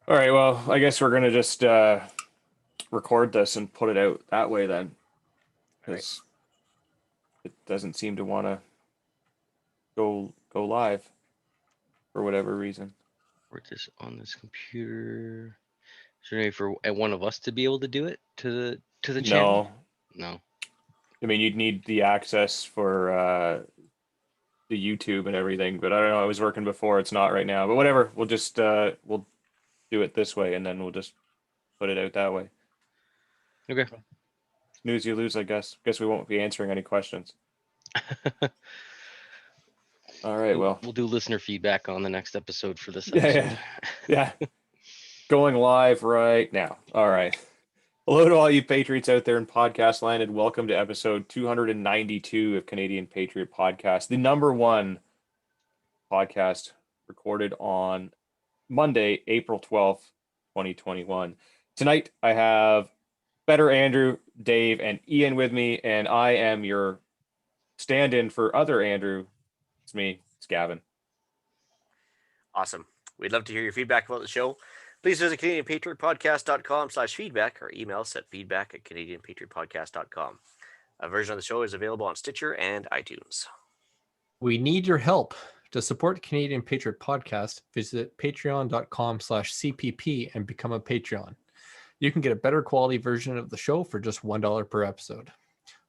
All right, well, I guess we're gonna just record this and put it out that way then, Right. because it doesn't seem to want to go live for whatever reason. We're just on this computer. Is there any for one of us to be able to do it to the channel? No, No. I mean you'd need the access for the YouTube and everything, but I don't know. It was working before. It's not right now, but whatever. We'll just we'll do it this way, and then we'll just put it out that way. Okay. Snooze, you lose, I guess. Guess we won't be answering any questions. All right, we'll, well, we'll do listener feedback on the next episode for this yeah, episode. yeah, yeah. Going live right now. All right. Hello to all you Patriots out there in podcast land, and welcome to episode 292 of Canadian Patriot Podcast, the number one podcast recorded on Monday, April 12th, 2021. Tonight, I have Better Andrew, Dave, and Ian with me, and I am your stand in for other Andrew. It's me, it's Gavin. Awesome. We'd love to hear your feedback about the show. Please visit CanadianPatriotPodcast.com/feedback or email us at feedback@CanadianPatriotPodcast.com. A version of the show is available on Stitcher and iTunes. We need your help. To support Canadian Patriot Podcast, visit patreon.com/CPP and become a Patreon. You can get a better quality version of the show for just $1 per episode.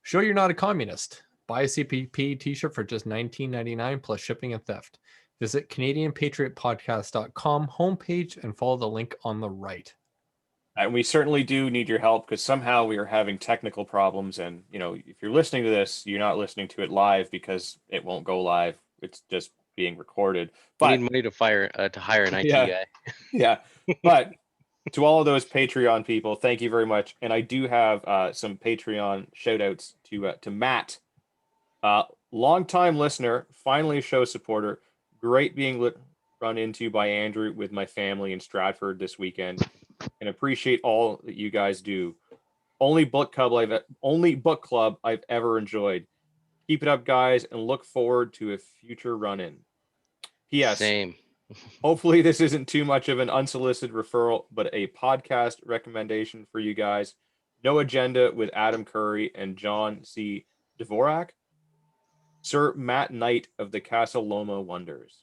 Show you're not a communist. Buy a CPP t-shirt for just $19.99 plus shipping and theft. Visit CanadianPatriotPodcast.com homepage and follow the link on the right. And we certainly do need your help because somehow we are having technical problems. And, if you're listening to this, you're not listening to it live because it won't go live. It's just being recorded. We But need money to hire an IT yeah, guy. yeah. But to all of those Patreon people, thank you very much. And I do have some Patreon shout outs to Matt, longtime listener, finally a show supporter. Great being run into by Andrew with my family in Stratford this weekend, and appreciate all that you guys do. Only book club I've ever enjoyed. Keep it up, guys, and look forward to a future run-in. P.S. Same. Hopefully, this isn't too much of an unsolicited referral, but a podcast recommendation for you guys. No Agenda with Adam Curry and John C. Dvorak. Sir Matt Knight of the Casa Loma Wonders.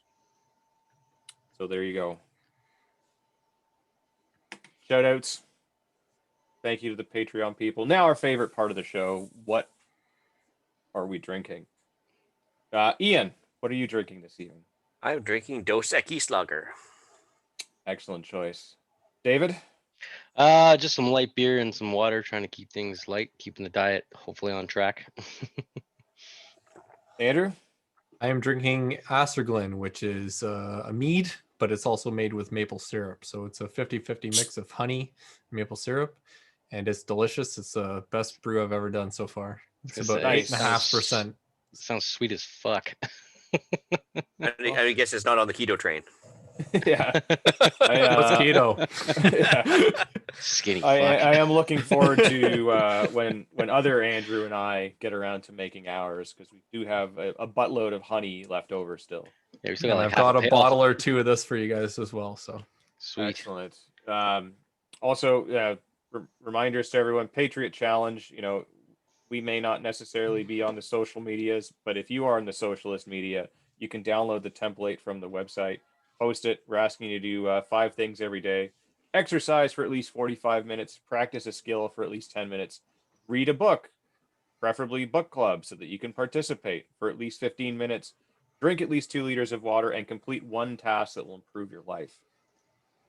So there you go. Shout outs. Thank you to the Patreon people. Now, our favorite part of the show. What are we drinking? Ian, what are you drinking this evening? I'm drinking Dos Equis Lager. Excellent choice. David? Just some light beer and some water, trying to keep things light, keeping the diet hopefully on track. Andrew? I am drinking Acerglyn, which is a mead, but it's also made with maple syrup. So it's a 50-50 mix of honey and maple syrup, and it's delicious. It's the best brew I've ever done so far. It's about Nice. 8.5%. Sounds sweet as fuck. I guess it's not on the keto train. Yeah. What's keto? Yeah. Skinny I fuck. am looking forward to when other Andrew and I get around to making ours, because we do have a buttload of honey left over still. Yeah, we still And got like I've half got a pail. bottle or two of this for you guys as well. So Sweet. Excellent. Also, reminders to everyone: Patriot Challenge. We may not necessarily be on the social medias, but if you are in the socialist media, you can download the template from the website, post it. We're asking you to do 5 things every day: exercise for at least 45 minutes, practice a skill for at least 10 minutes, read a book, preferably book club, so that you can participate for at least 15 minutes, drink at least 2 liters of water, and complete one task that will improve your life.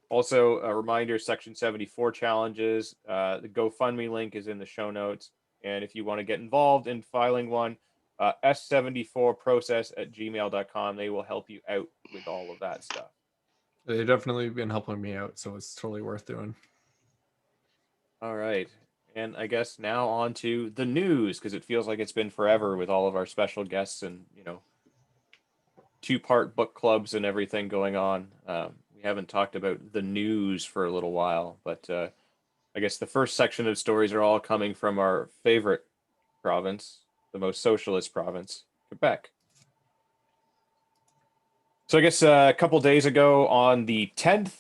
Also, a reminder: Section 74 challenges. The GoFundMe link is in the show notes. And if you want to get involved in filing one, s74process@gmail.com. They will help you out with all of that stuff. they've definitely been helping me out. So it's totally worth doing. All right. And I guess now on to the news, because it feels like it's been forever with all of our special guests and, 2-part book clubs and everything going on. We haven't talked about the news for a little while, but I guess the first section of stories are all coming from our favorite province, the most socialist province, Quebec. So I guess a couple days ago on the 10th,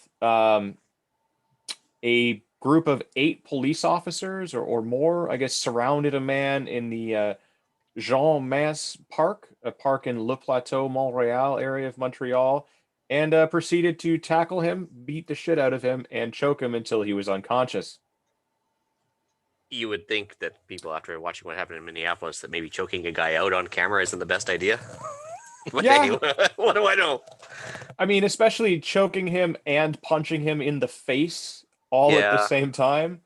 a group of 8 police officers or more, I guess, surrounded a man in the Jean Mas Park, a park in Le Plateau, Montreal area of Montreal, and proceeded to tackle him, beat the shit out of him, and choke him until he was unconscious. You would think that people, after watching what happened in Minneapolis, that maybe choking a guy out on camera isn't the best idea. But Yeah. anyway, what do I know? I mean, especially choking him and punching him in the face all at the Yeah. same time.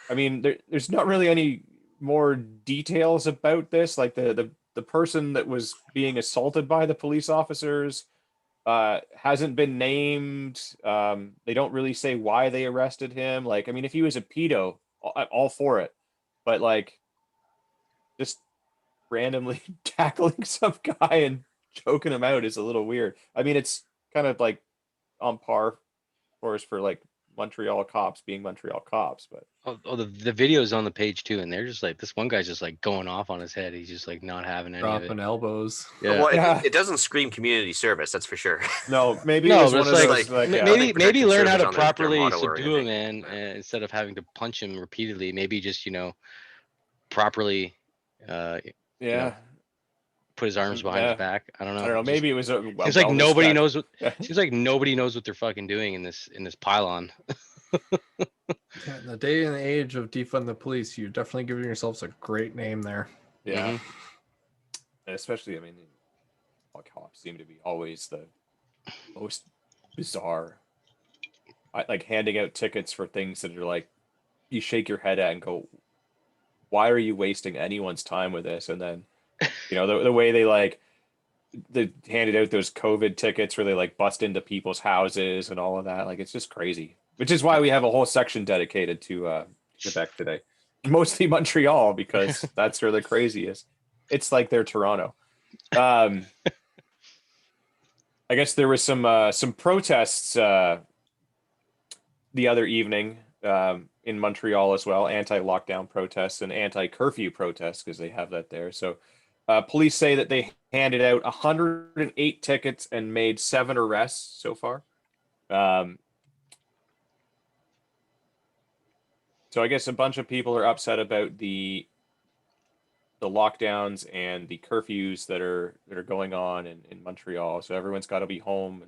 I mean, there's not really any more details about this. Like the person that was being assaulted by the police officers hasn't been named. They don't really say why they arrested him. Like, I mean, if he was a pedo, I'm all for it. But like, just randomly tackling some guy and choking him out is a little weird. I mean, it's kind of like on par, of course, for like Montreal cops being Montreal cops, but The video's on the page too, and they're just like, this one guy's just like going off on his head. He's just like not having any of it. Dropping elbows. Yeah. Well, Yeah. it doesn't scream community service, that's for sure. no, maybe No, it's but one of it's those like- like, yeah. maybe protected learn how service to on their properly motto or subdue a anything. man instead of having to punch him repeatedly. Maybe just properly Yeah. put his arms behind Yeah. his back. I don't know. I don't know. Just Maybe it was a seems like nobody well-respected- knows what Yeah. seems like nobody knows what they're fucking doing in this pylon. Yeah, in the day and age of defund the police, you're definitely giving yourselves a great name there. Yeah. Mhm. And especially, I mean, all cops seem to be always the most bizarre. Like handing out tickets for things that are like, you shake your head at and go, why are you wasting anyone's time with this? And then, the way they handed out those COVID tickets where they like bust into people's houses and all of that. Like, it's just crazy, which is why we have a whole section dedicated to Quebec today, mostly Montreal, because that's where the crazy is. It's like they're Toronto. I guess there was some protests the other evening in Montreal as well, anti-lockdown protests and anti-curfew protests, because they have that there. So police say that they handed out 108 tickets and made 7 arrests so far. So I guess a bunch of people are upset about the lockdowns and the curfews that are going on in Montreal. So everyone's got to be home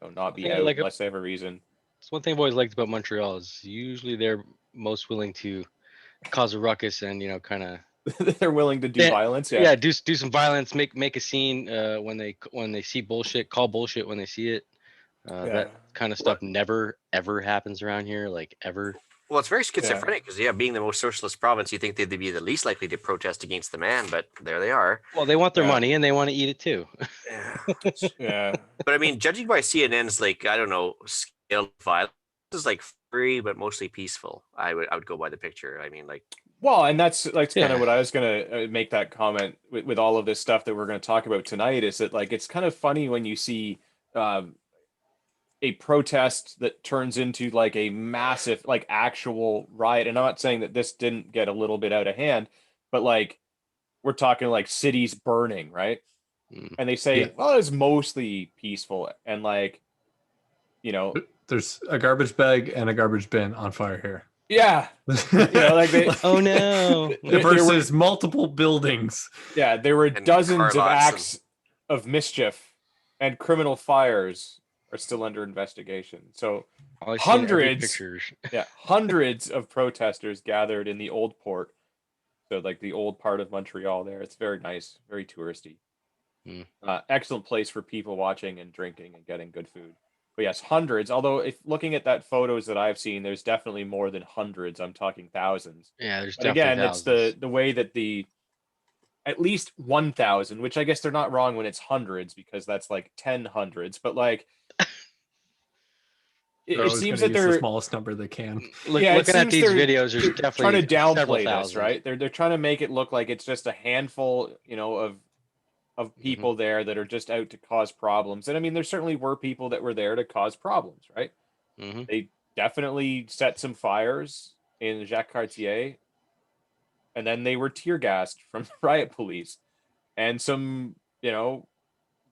and not be Yeah, out like unless they have a reason. It's one thing I've always liked about Montreal is usually they're most willing to cause a ruckus and kind of They're willing to do violence. yeah, do some violence, make a scene when they see bullshit, call bullshit when they see it. That kind of stuff never ever happens around here, like ever. Well, it's very schizophrenic because, being the most socialist province, you think they'd be the least likely to protest against the man, but there they are. Well, they want their money and they want to eat it too. Yeah. But I mean, judging by CNN's scale of violence, this is like free but mostly peaceful. I would go by the picture. I mean, Well, and that's kind Yeah. of what I was gonna make that comment with all of this stuff that we're gonna talk about tonight. Is that like it's kind of funny when you see a protest that turns into like a massive like actual riot. And I'm not saying that this didn't get a little bit out of hand, but like we're talking like cities burning, right? Mm. And they say, Yeah. well, it's mostly peaceful, and like There's a garbage bag and a garbage bin on fire here. yeah, like they, Oh no! versus multiple buildings. yeah, there were And dozens car of lots acts of mischief, and criminal fires are still under investigation. So All I see in every hundreds. pictures. yeah, hundreds of protesters gathered in the old port. So like the old part of Montreal there. It's very nice, very touristy. Mm. Excellent place for people watching and drinking and getting good food. But yes, hundreds. Although if looking at that photos that I've seen, there's definitely more than hundreds. I'm talking thousands. Yeah, there's But definitely again, it's thousands. the way that at least 1,000, which I guess they're not wrong when it's hundreds, because that's like 10 hundreds. But like They're it always seems gonna that use the they're smallest number they can. yeah, it Looking at seems these they're videos, there's trying definitely to several downplay this, thousand. right? They're trying to make it look like it's just a handful, of people there that are just out to cause problems. And I mean, there certainly were people that were there to cause problems, right? Mhm. They definitely set some fires in Jacques Cartier, and then they were tear gassed from the riot police, and some,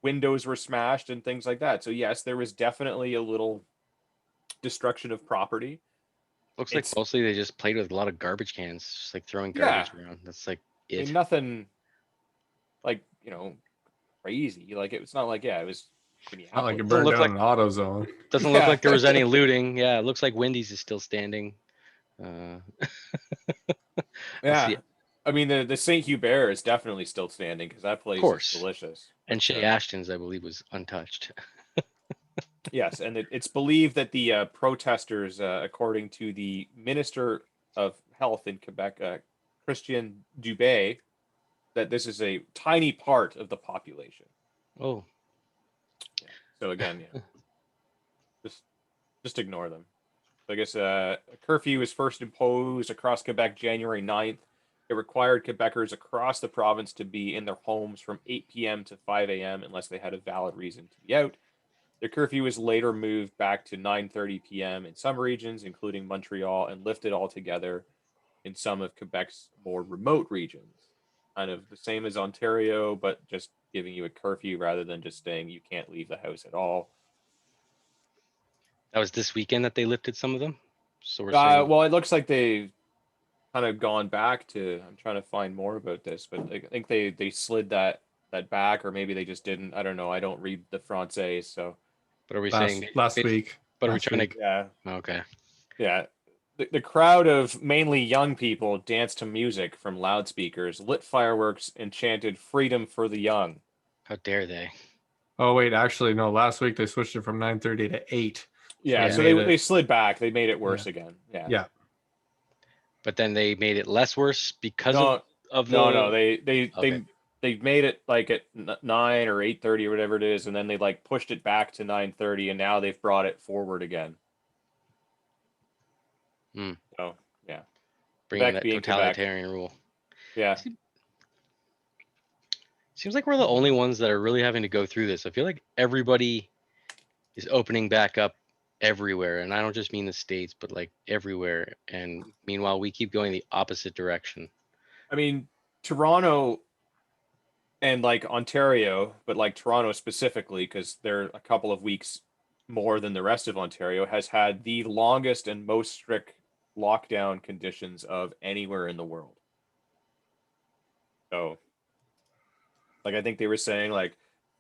windows were smashed and things like that. So yes, there was definitely a little destruction of property. Looks like It's- mostly they just played with a lot of garbage cans, just like throwing garbage around. That's like I it. mean, nothing like, crazy. Like it's not like, it was Not like it Minneapolis. burned look down like- an auto zone. Doesn't look Yeah. like there was any looting. Yeah, it looks like Wendy's is still standing. Yeah. see. I mean, the St. Hubert is definitely still standing because that place course. is delicious. And But, Shea Ashton's, I believe, was untouched. yes, and it's believed that the protesters, according to the Minister of Health in Quebec, Christian Dubé, that this is a tiny part of the population. Oh, So again, just ignore them. So I guess a curfew was first imposed across Quebec January 9th. It required Quebecers across the province to be in their homes from 8 p.m. to 5 a.m. unless they had a valid reason to be out. The curfew was later moved back to 9:30 p.m. in some regions, including Montreal, and lifted altogether in some of Quebec's more remote regions. Kind of the same as Ontario, but just giving you a curfew rather than just saying you can't leave the house at all. that was this weekend that they lifted some of them. So we're saying, Well, it looks like they've kind of gone back to. I'm trying to find more about this, but I think they slid that back, or maybe they just didn't. I don't know. I don't read the Francais, so but are we Last, saying last it- week. But are we last trying week. yeah, to? Okay. yeah. The crowd of mainly young people danced to music from loudspeakers, lit fireworks, and chanted "Freedom for the Young." How dare they? Oh wait, actually no. Last week they switched it from 9:30 to 8. Yeah, Yeah. so they slid back. They made it worse again. Yeah. Yeah. But then they made it less worse because No, of the. no. Okay. They made it like at 9 or 8:30 or whatever it is, and then they like pushed it back to 9:30, and now they've brought it forward again. Hmm. So yeah, Bringing Quebec that being Quebec. totalitarian rule. Yeah. Seems like we're the only ones that are really having to go through this. I feel like everybody is opening back up everywhere, and I don't just mean the States, but like everywhere. And meanwhile, we keep going the opposite direction. I mean, Toronto and like Ontario, but like Toronto specifically, because they're a couple of weeks more than the rest of Ontario, has had the longest and most strict lockdown conditions of anywhere in the world. So, like, I think they were saying like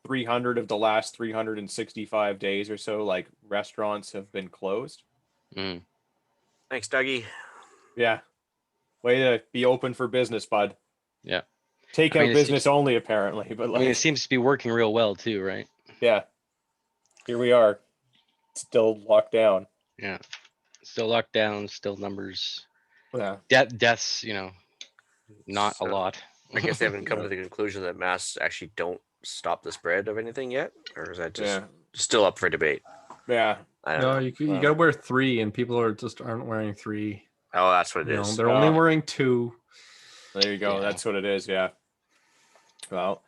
300 of the last 365 days or so, like restaurants have been closed. Mm. Thanks, Dougie. Yeah. Way to be open for business, bud. Yeah. Takeout I mean, it business only, apparently. But I mean, it like, seems to be working real well too, right? yeah, here we are, still locked down. Yeah. Still locked down, still numbers. Yeah. Deaths, not a So, lot. I guess they haven't come Yeah. to the conclusion that masks actually don't stop the spread of anything yet, or is that just Yeah. still up for debate? Yeah. I don't No, know. you Wow. got to wear 3, and people aren't wearing 3. Oh, that's what it is. They're only Oh. wearing 2. There you go. Yeah. That's what it is. Yeah. Well,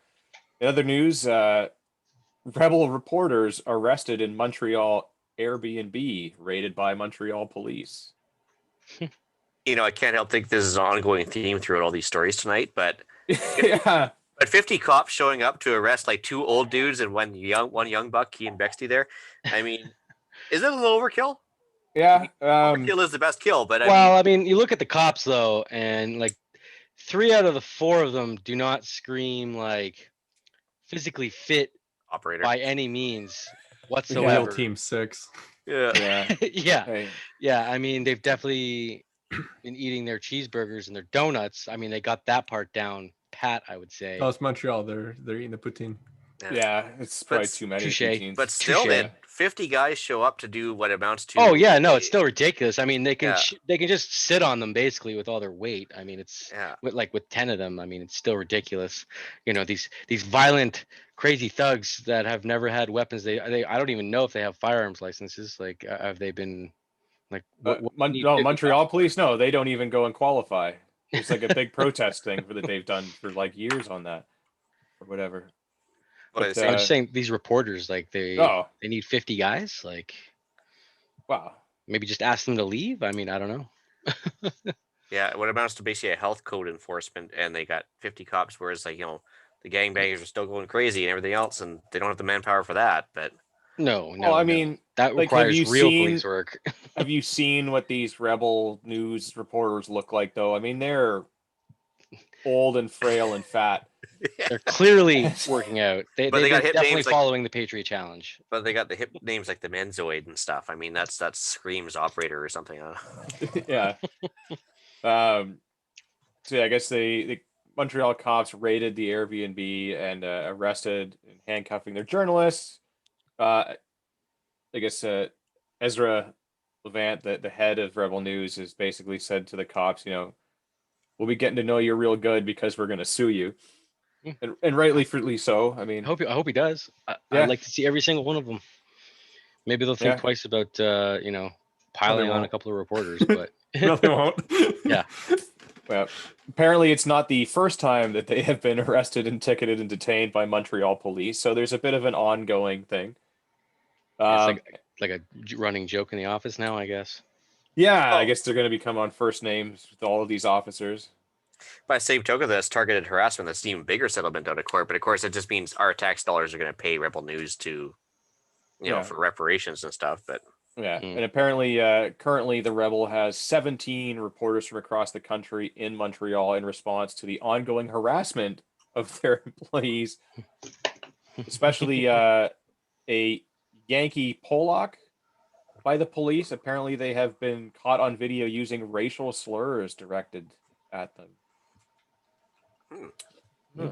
in other news, rebel reporters arrested in Montreal Airbnb raided by Montreal police. I can't help think this is an ongoing theme throughout all these stories tonight, but Yeah. 50 cops showing up to arrest like 2 old dudes and one young buck, Key and Bexty there. I mean, is it a little overkill? Yeah. Overkill is the best kill, but I mean, you look at the cops though, and like 3 out of the 4 of them do not scream like physically fit operator. by any means Real whatsoever. Team 6. Yeah. Yeah. Yeah. Hey. Yeah. I mean, they've definitely been eating their cheeseburgers and their donuts. I mean, they got that part down pat, I would say. Oh, it's Montreal. They're eating the poutine. Yeah. It's probably But too many touche. poutines. But still, Touche. man, 50 guys show up to do what amounts to. Oh yeah, no, it's still ridiculous. I mean, they can Yeah. they can just sit on them basically with all their weight. I mean, it's Yeah. with 10 of them. I mean, it's still ridiculous. These violent, crazy thugs that have never had weapons. They I don't even know if they have firearms licenses. Like, have they been like what need 50 Montreal police? No, they don't even go and qualify. It's like a big protest thing that they've done for like years on that or whatever. What But, I say? I'm just saying these reporters like they need 50 guys. Like, Wow. maybe just ask them to leave. I mean, I don't know. Yeah, what amounts to basically a health code enforcement, and they got 50 cops, whereas like the gangbangers are still going crazy and everything else, and they don't have the manpower for that. But No, Well, I no. mean, That like, have requires you real seen police work. have you seen what these rebel news reporters look like though? I mean, they're old and frail and fat. They're clearly working out. But they They're got hip definitely names like following the Patriot Challenge. but they got the hip names like the Menzoid and stuff. I mean, that screams operator or something. Yeah. So yeah, I guess the Montreal cops raided the Airbnb and arrested and handcuffing their journalists. I guess Ezra Levant, the head of Rebel News, has basically said to the cops, we'll be getting to know you real good because we're going to sue you, and rightly so. I mean, I hope he does. I'd Yeah. like to see every single one of them. Maybe they'll think Yeah. twice about piling on a won't. couple of reporters, but no, they won't. Yeah. Well, apparently it's not the first time that they have been arrested and ticketed and detained by Montreal police. So there's a bit of an ongoing thing. it's like a running joke in the office now, I guess. Yeah, I Oh. guess they're going to become on first names with all of these officers. By the same token, that's targeted harassment. That's an even bigger settlement out of court. But of course, it just means our tax dollars are going to pay Rebel News to, Yeah. for reparations and stuff. But Yeah, and apparently, currently the Rebel has 17 reporters from across the country in Montreal in response to the ongoing harassment of their employees, especially a Yankee Pollock by the police. Apparently, they have been caught on video using racial slurs directed at them. Yeah.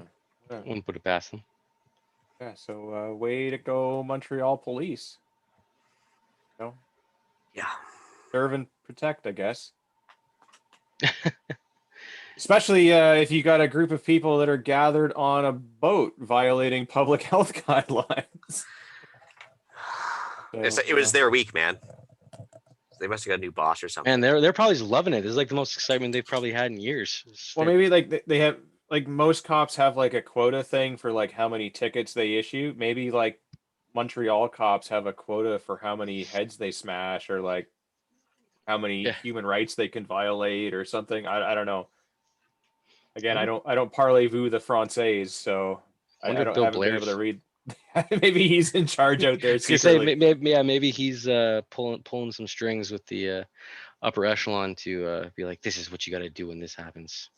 Wouldn't put it past them. Yeah, so way to go, Montreal police. yeah, Serve and protect, I guess. Especially if you got a group of people that are gathered on a boat violating public health guidelines. it was their week, man. They must have got a new boss or something. And they're probably just loving it. This is like the most excitement they've probably had in years. Well, maybe like they have, like, most cops have like a quota thing for like how many tickets they issue. Maybe like Montreal cops have a quota for how many heads they smash, or like how many human rights they can violate or something. I don't know. Again, I don't parlez-vous the Francais, so I haven't been able to read. Maybe he's in charge out there. Maybe he's pulling some strings with the upper echelon to be like, this is what you got to do when this happens.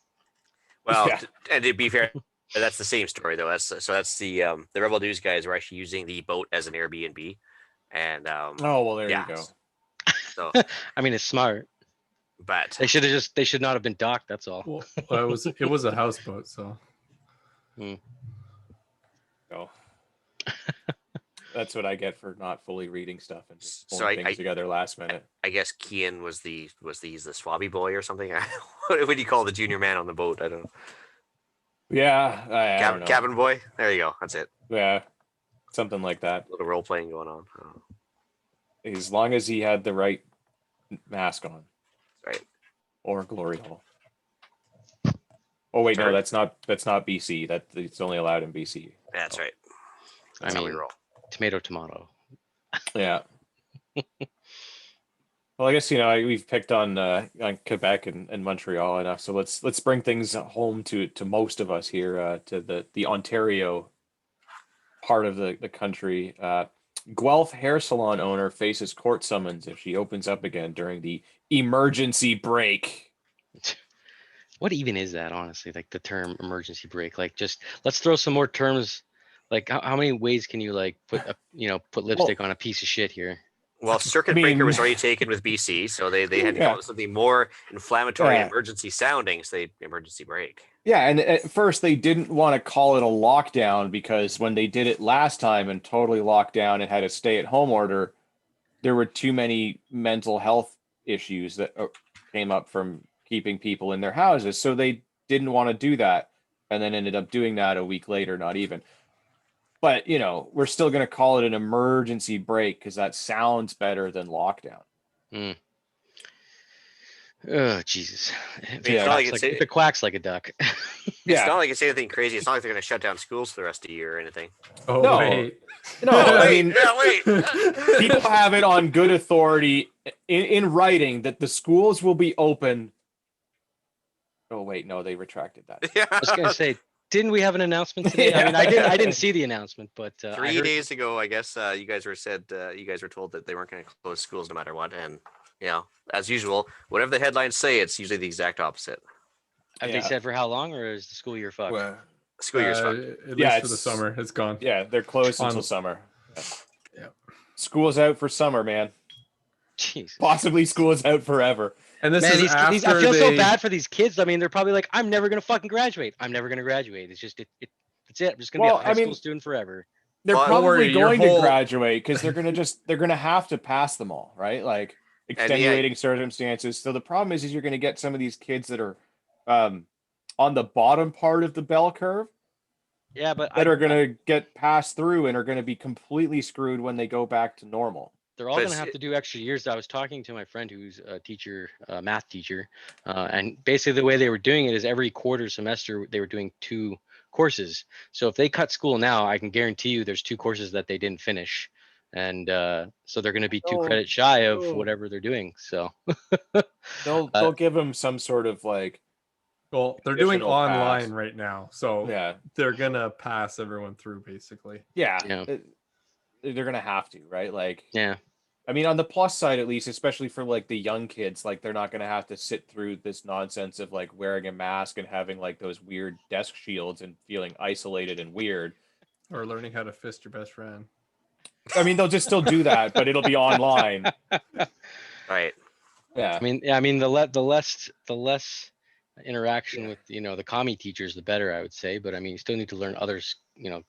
Well, Yeah. and to be fair, that's the same story though. That's the Rebel News guys were actually using the boat as an Airbnb, and Oh well, there you go. So I mean, it's smart. But they should not have been docked. That's all. Well, it was a houseboat, so. So that's what I get for not fully reading stuff and just pulling things together last minute. I guess Kian was the swabby boy or something. What would you call the junior man on the boat? I don't know. Yeah, I don't know. Cabin boy. There you go. That's it. Yeah, something like that. A little role playing going on. As long as he had the right mask on. Right. Or glory hole. Oh wait, no, that's not BC. It's only allowed in BC. That's right. That's how we roll. Tomato. Yeah. Well, I guess we've picked on Quebec and Montreal enough, so let's bring things home to most of us here, to the Ontario part of the country. Guelph hair salon owner faces court summons if she opens up again during the emergency break. What even is that, honestly? Like the term emergency break? Like, just let's throw some more terms. Like, how many ways can you like put lipstick on a piece of shit here? Well, circuit breaker was already taken with BC, so they had to come up with something more inflammatory and emergency sounding, so they emergency break. Yeah, and at first they didn't want to call it a lockdown because when they did it last time and totally locked down and had a stay-at-home order, there were too many mental health issues that came up from keeping people in their houses, so they didn't want to do that, and then ended up doing that a week later, not even. But, we're still going to call it an emergency break because that sounds better than lockdown. Oh, Jesus. It quacks like a duck. It's not like it's anything crazy. It's not like they're going to shut down schools for the rest of the year or anything. Oh, no. wait. No, I mean, wait. People have it on good authority in writing that the schools will be open. Oh, wait, no, they retracted that. Yeah. I was going to say, Didn't we have an announcement today? I mean, I didn't see the announcement, but I 3 heard, days ago, I guess you guys were told that they weren't going to close schools no matter what, and as usual, whatever the headlines say, it's usually the exact opposite. have they said for how long, or is the school year fucked? Well, School year's fucked. At Yeah, least for the it's- summer, it's gone. yeah, they're closed On- until summer. Yeah. School's out for summer, man. Jeez. Possibly school's out forever. And this Man, is these, after I feel so they- bad for these kids. I mean, they're probably like, I'm never gonna fucking graduate. I'm never gonna graduate. It's just that's it. I'm just gonna Well, be a high I mean- school student forever. They're Well, probably worry, your going whole- to graduate because they're gonna have to pass them all, right? Like extenuating circumstances. So the problem is you're gonna get some of these kids that are on the bottom part of the bell curve Yeah, but that are gonna get passed through and are gonna be completely screwed when they go back to normal. they're all But gonna it's- have to do extra years. I was talking to my friend who's a teacher, a math teacher, and basically the way they were doing it is every quarter semester they were doing 2 courses. So if they cut school now, I can guarantee you there's 2 courses that they didn't finish, and so they're going to be 2 Oh, credits shy of oh. whatever they're doing. So They'll give them some sort of like Well, they're doing additional pass. online right now, so yeah they're gonna pass everyone through basically. yeah, Yeah. they're gonna have to, right? Like yeah, I mean, on the plus side, at least, especially for like the young kids, like they're not going to have to sit through this nonsense of like wearing a mask and having like those weird desk shields and feeling isolated and weird. Or learning how to fist your best friend. I mean, they'll just still do that, but it'll be online. Right. Yeah. I mean the less interaction with the commie teachers, the better, I would say. But I mean, you still need to learn others,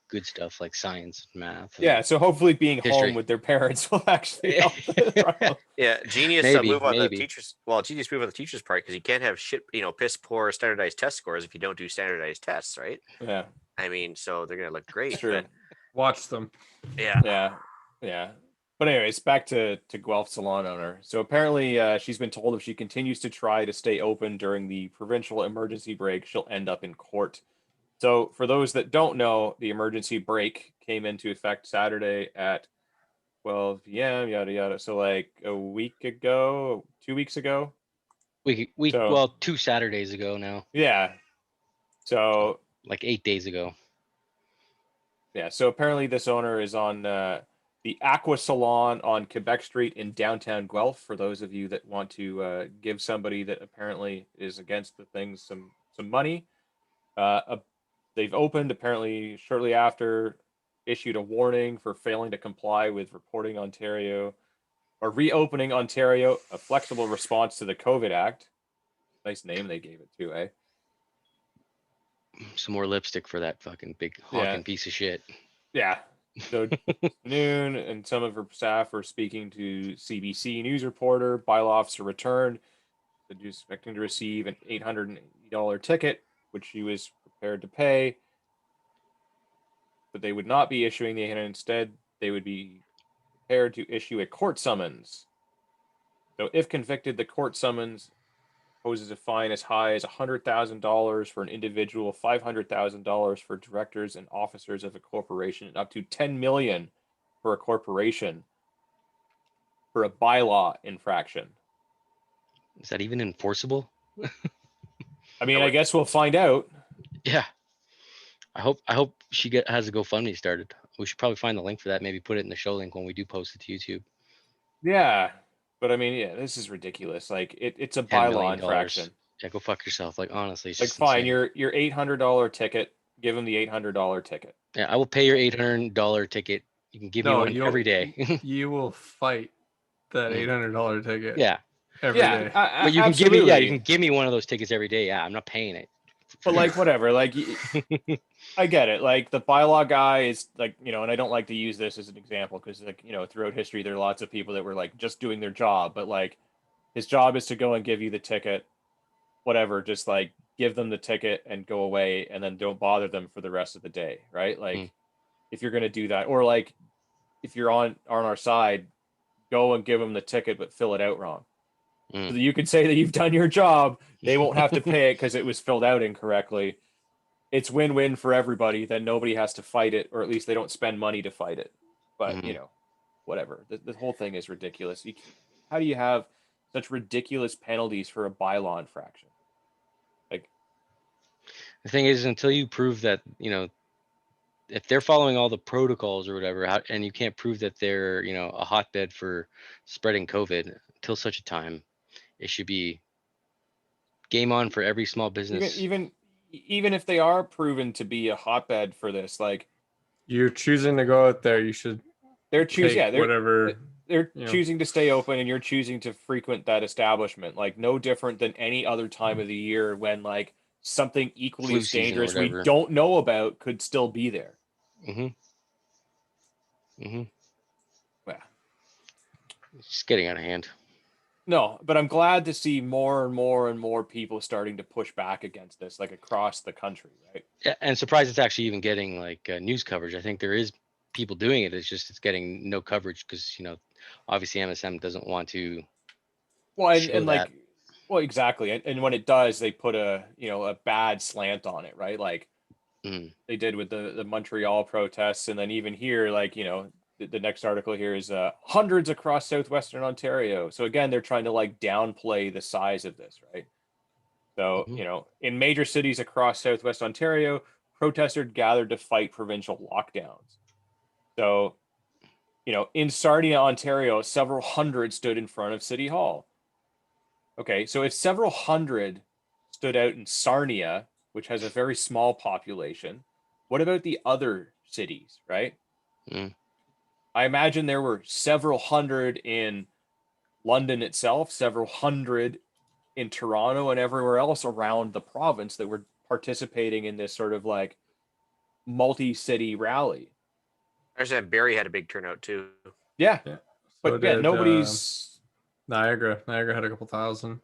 good stuff like science, math. and- Yeah. So hopefully being History. home with their parents will actually help this problem. Yeah, genius Maybe, move on the maybe. teachers. Well, genius move on the teachers' part because you can't have shit, piss poor standardized test scores if you don't do standardized tests, right? Yeah. I mean, so they're gonna look great. True. But Watch them. yeah. Yeah. Yeah. But anyways, back to Guelph salon owner. So apparently she's been told if she continues to try to stay open during the provincial emergency break, she'll end up in court. So for those that don't know, the emergency break came into effect Saturday at 12 p.m. yada yada. So like a week ago, 2 weeks ago. So- well, 2 Saturdays ago now, Yeah. So like 8 days ago. yeah, so apparently this owner is on the Aqua Salon on Quebec Street in downtown Guelph. For those of you that want to give somebody that apparently is against the things some money, they've opened apparently shortly after, issued a warning for failing to comply with reporting Ontario or reopening Ontario, a flexible response to the COVID Act. Nice name they gave it to, eh? Some more lipstick for that fucking big honking piece of shit. Yeah. So noon, and some of her staff were speaking to CBC news reporter. Bylaw officer returned, said she was expecting to receive an $880 ticket, which she was prepared to pay. But they would not be issuing the 800. Instead, they would be prepared to issue a court summons. So, if convicted, the court summons poses a fine as high as $100,000 for an individual, $500,000 for directors and officers of a corporation, and up to $10 million for a corporation for a bylaw infraction. Is that even enforceable? I mean, I guess we'll find out. Yeah. I hope she has a GoFundMe started. We should probably find the link for that. Maybe put it in the show link when we do post it to YouTube. Yeah, but I mean, yeah, this is ridiculous. Like, it's a $10 bylaw million. infraction. Yeah, go fuck yourself. Like, honestly, it's Like, just fine, insane. your $800 ticket. Give them the $800 ticket. Yeah, I will pay your $800 ticket. You can give me one every day. You will fight that Mm. $800 ticket. Yeah, every day. but you can give me. Yeah, you can give me one of those tickets every day. Yeah, I'm not paying it. But like, whatever. Like, I get it. Like, the bylaw guy is like, and I don't like to use this as an example because, like, throughout history, there are lots of people that were like just doing their job, but like, his job is to go and give you the ticket, whatever. Just like give them the ticket and go away, and then don't bother them for the rest of the day, right? Like, if you're gonna do that, or like, if you're on our side, go and give them the ticket, but fill it out wrong. So that you can say that you've done your job. They won't have to pay it because it was filled out incorrectly. It's win-win for everybody. Then nobody has to fight it, or at least they don't spend money to fight it. But whatever. The whole thing is ridiculous. How do you have such ridiculous penalties for a bylaw infraction? Like, The thing is, until you prove that, if they're following all the protocols or whatever, and you can't prove that they're, a hotbed for spreading COVID, until such a time, it should be game on for every small business. Even if they are proven to be a hotbed for this, like You're choosing to go out there, you should they're choosing, take whatever. they're you know. choosing to stay open, and you're choosing to frequent that establishment, like no different than any other time of the year when like something equally Flu as season or dangerous we whatever. don't know about could still be there. Mm-hmm. Mm-hmm. Yeah. It's just getting out of hand. No, but I'm glad to see more and more and more people starting to push back against this, like across the country, right? Yeah, and surprised it's actually even getting like news coverage. I think there is people doing it. It's just it's getting no coverage because obviously MSM doesn't want to Well, show and that. like, well, exactly, and when it does, they put a bad slant on it, right? Like Mm, they did with the Montreal protests, and then even here, like the next article here is hundreds across southwestern Ontario. So again, they're trying to like downplay the size of this, right? So mhm. in major cities across southwest Ontario, protesters gathered to fight provincial lockdowns. So in Sarnia, Ontario, several hundred stood in front of City Hall. Okay, so if several hundred stood out in Sarnia, which has a very small population, what about the other cities, right? Mm. I imagine there were several hundred in London itself, several hundred in Toronto, and everywhere else around the province that were participating in this sort of like multi-city rally. I understand Barrie had a big turnout too. Yeah, Yeah. So but yeah, did nobody's. Niagara. Niagara had a couple thousand.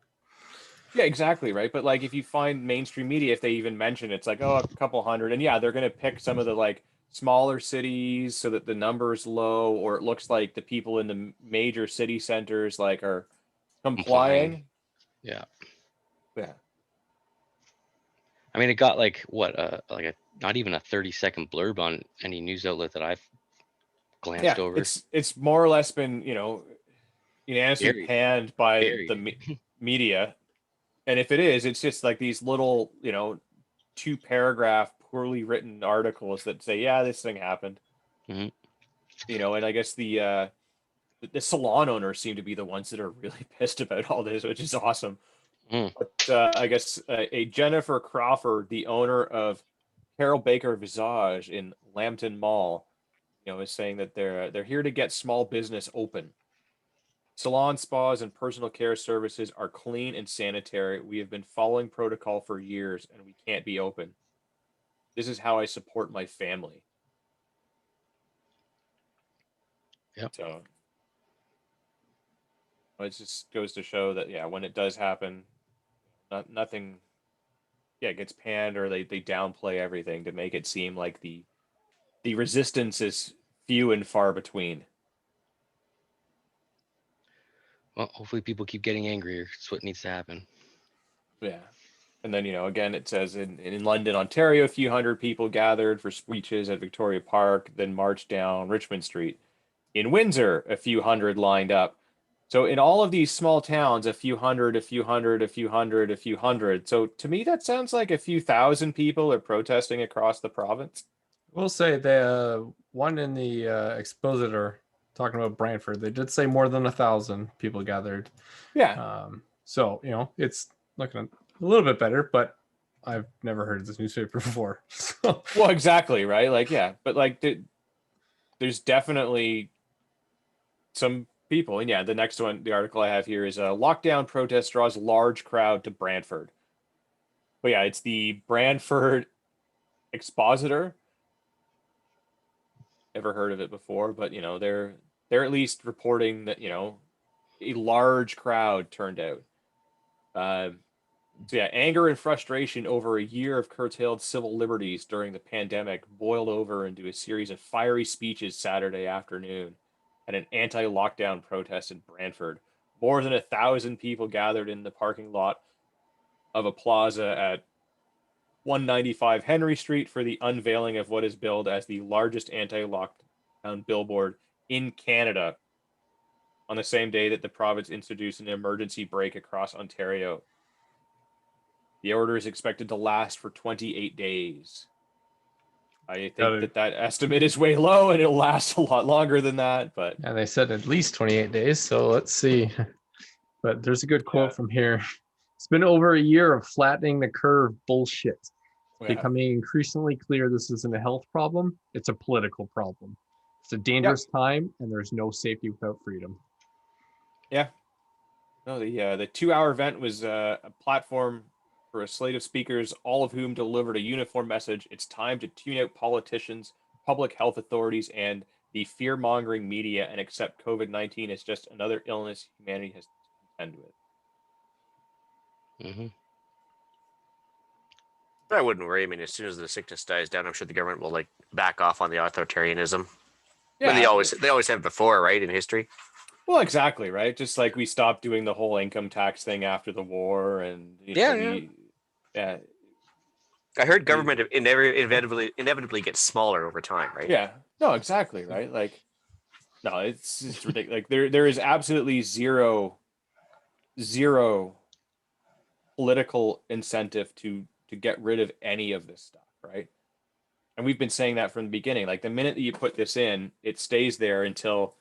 Yeah, exactly, right. But like, if you find mainstream media, if they even mention it's like, oh, a couple hundred, and yeah, they're gonna pick some of the like smaller cities so that the number's low, or it looks like the people in the major city centers like are Complying. complying. Yeah. Yeah, I mean, it got like what, like a not even a 30-second blurb on any news outlet that I've glanced yeah, over. it's more or less been unanimously Buried. panned by the Buried. media, and if it is, it's just like these little 2 paragraph poorly written articles that say, yeah, this thing happened. Mhm. And I guess the salon owners seem to be the ones that are really pissed about all this, which is awesome. Mm. But I guess a Jennifer Crawford, the owner of Carol Baker Visage in Lambton Mall, is saying that they're here to get small business open. Salon spas and personal care services are clean and sanitary. We have been following protocol for years, and we can't be open. This is how I support my family. Yep. So it just goes to show that yeah, when it does happen, nothing gets panned, or they downplay everything to make it seem like the resistance is few and far between. Well, hopefully people keep getting angrier. It's what needs to happen. Yeah. And then, again, it says in London, Ontario, a few hundred people gathered for speeches at Victoria Park, then marched down Richmond Street. In Windsor, a few hundred lined up. So in all of these small towns, a few hundred, a few hundred, a few hundred, a few hundred. So to me, that sounds like a few thousand people are protesting across the province. We'll say the one in the expositor talking about Brantford, they did say more than 1,000 people gathered. Yeah. So it's looking a little bit better, but I've never heard of this newspaper before. So. Well, exactly, right? Like, yeah, but like there's definitely some people, and yeah, the next one, the article I have here is a lockdown protest draws large crowd to Brantford. But yeah, it's the Brantford Expositor. Never heard of it before, but they're at least reporting that a large crowd turned out. So yeah, anger and frustration over a year of curtailed civil liberties during the pandemic boiled over into a series of fiery speeches Saturday afternoon at an anti-lockdown protest in Brantford. More than 1,000 people gathered in the parking lot of a plaza at 195 Henry Street for the unveiling of what is billed as the largest anti-lockdown billboard in Canada on the same day that the province introduced an emergency brake across Ontario. The order is expected to last for 28 days. I Got think it. that estimate is way low, and it'll last a lot longer than that. But And they said at least 28 days. So let's see. But there's a good quote Yeah. from here. It's been over a year of flattening the curve bullshit. It's yeah, becoming increasingly clear this isn't a health problem, it's a political problem. It's a dangerous time, and there's no safety without freedom. no, the 2-hour event was a platform for a slate of speakers, all of whom delivered a uniform message. It's time to tune out politicians, public health authorities, and the fear-mongering media, and accept COVID-19 as just another illness humanity has to contend with. Hmm. But I wouldn't worry. I mean, as soon as the sickness dies down, I'm sure the government will like back off on the authoritarianism. I mean, they always have before, right, in history. Well, exactly, right? Just like we stopped doing the whole income tax thing after the war, and yeah, I heard government inevitably gets smaller over time, right? yeah, no, exactly, right? Like, no, it's ridiculous. Like there is absolutely zero political incentive to get rid of any of this stuff, right? And we've been saying that from the beginning. Like the minute that you put this in, it stays there until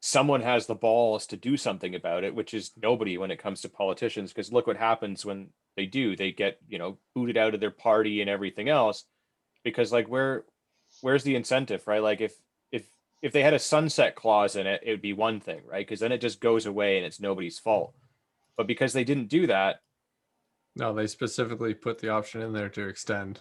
someone has the balls to do something about it, which is nobody when it comes to politicians. Because look what happens when they do. They get, booted out of their party and everything else. Because like where's the incentive, right? Like if they had a sunset clause in it, it would be one thing, right? Because then it just goes away and it's nobody's fault. But because they didn't do that, No, they specifically put the option in there to extend.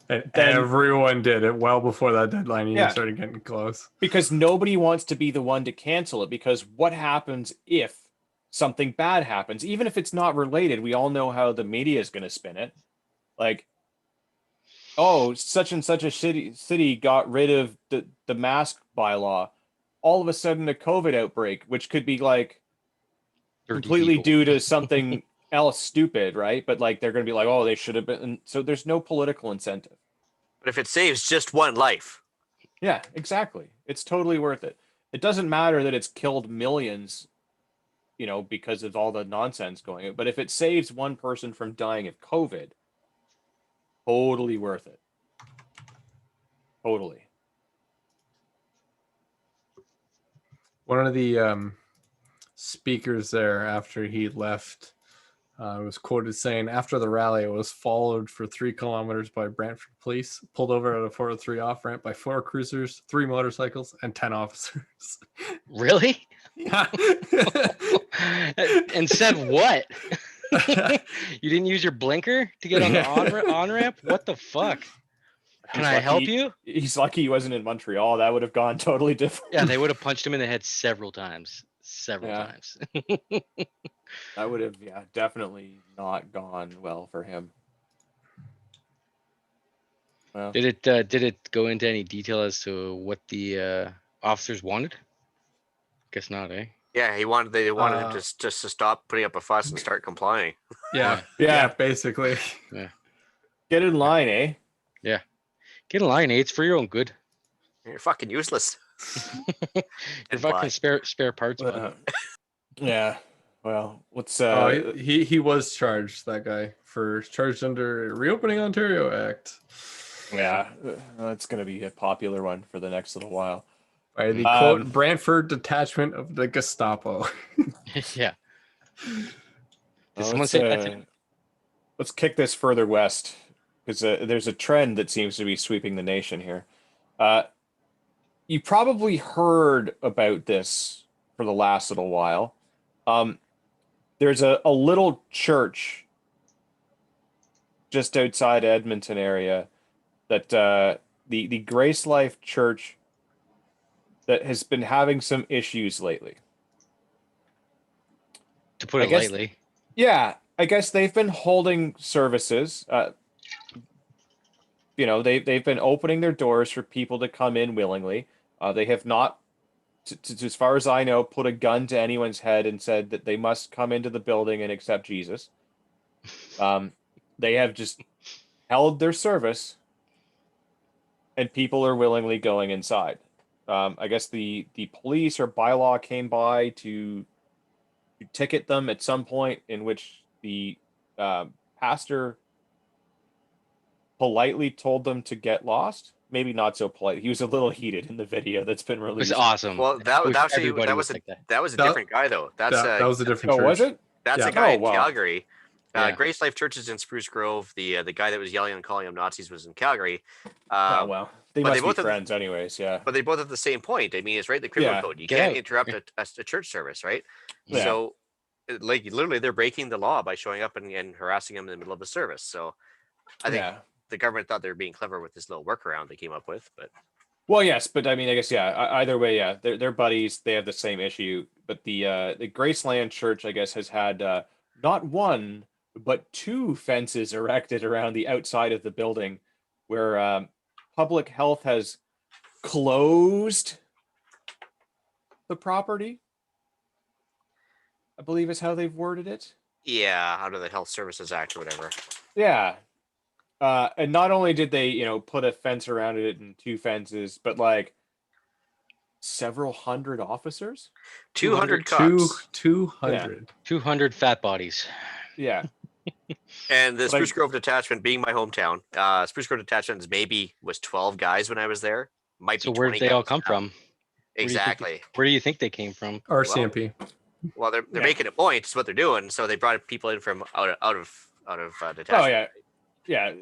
And Then- everyone did it well before that deadline even Yeah. started getting close. because nobody wants to be the one to cancel it, because what happens if something bad happens? Even if it's not related, we all know how the media is going to spin it. Like, oh, such and such a city got rid of the mask bylaw. All of a sudden, a COVID outbreak, which could be like 30 completely people. due to something else stupid, right? But like they're going to be like, oh, they should have been. So there's no political incentive. But if it saves just one life, Yeah, exactly. It's totally worth it. It doesn't matter that it's killed millions, because of all the nonsense going on. But if it saves one person from dying of COVID, totally worth it. Totally. One of the speakers there, after he left, was quoted saying, after the rally, it was followed for 3 kilometers by Brantford police, pulled over at a 403 off ramp by 4 cruisers, 3 motorcycles, and 10 officers. Really? Yeah. And said what? You didn't use your blinker to get on the on ramp? What the fuck? Can I help you? He's lucky he wasn't in Montreal. That would have gone totally different. Yeah, they would have punched him in the head several times. Several Yeah. times. That would have, definitely not gone well for him. Well, Did it go into any detail as to what the officers wanted? Guess not, eh? yeah, they wanted him just to stop putting up a fuss and start complying. Yeah. Yeah. Yeah, basically. get in line, eh? Get in line, eh? It's for your own good. You're fucking useless. Your And fucking fly. spare parts, bud. Yeah. Well, let's He was charged, that guy, charged under Reopening Ontario Act yeah, it's going to be a popular one for the next little while. by the quote Brantford detachment of the Gestapo. Yeah. Did Well, someone say let's kick this further west, because there's a trend that seems to be sweeping the nation here. You probably heard about this for the last little while. There's a little church just outside Edmonton area that the Grace Life Church that has been having some issues lately. to put I it guess- lightly? Yeah, I guess they've been holding services. They've been opening their doors for people to come in willingly. They have not, as far as I know, put a gun to anyone's head and said that they must come into the building and accept Jesus. They have just held their service, and people are willingly going inside. I guess the police or bylaw came by to ticket them at some point, in which the pastor politely told them to get lost. Maybe not so polite. He was a little heated in the video that's been It was released. awesome. Well, I wish that actually everybody was a like that. that was a That- different guy though. That's that was a different Oh, church. was it? That's Yeah. a guy Oh, in wow. Calgary. Yeah. Grace Life Churches in Spruce Grove. The guy that was yelling and calling them Nazis was in Calgary. Oh, well, they but must they be both have- friends, anyways. Yeah. But they both have the same point. I mean, it's right in the criminal Yeah. code. You Get can't out. interrupt a church service, right? Yeah. So, like, literally, they're breaking the law by showing up and harassing them in the middle of a service. So, I think Yeah. the government thought they were being clever with this little workaround they came up with. But Well, yes, but I mean, I guess Either way, yeah, they're buddies. They have the same issue. But the Graceland Church, I guess, has had not one but two fences erected around the outside of the building, where public health has closed the property. I believe is how they've worded it. yeah, under the Health Services Act or whatever. Yeah. And not only did they, put a fence around it and two fences, but like several hundred officers. 200 Two- cops. 200. 200 fat bodies. Yeah. And the But I- Spruce Grove Detachment being my hometown, Spruce Grove Detachment was 12 guys when I was there. Might So be where 20 did they all guys come now. from? Exactly. Where do you think they came from? RCMP. Well, they're Yeah. making a point. It's what they're doing. So they brought people in from out of detachment. Oh yeah. Yeah.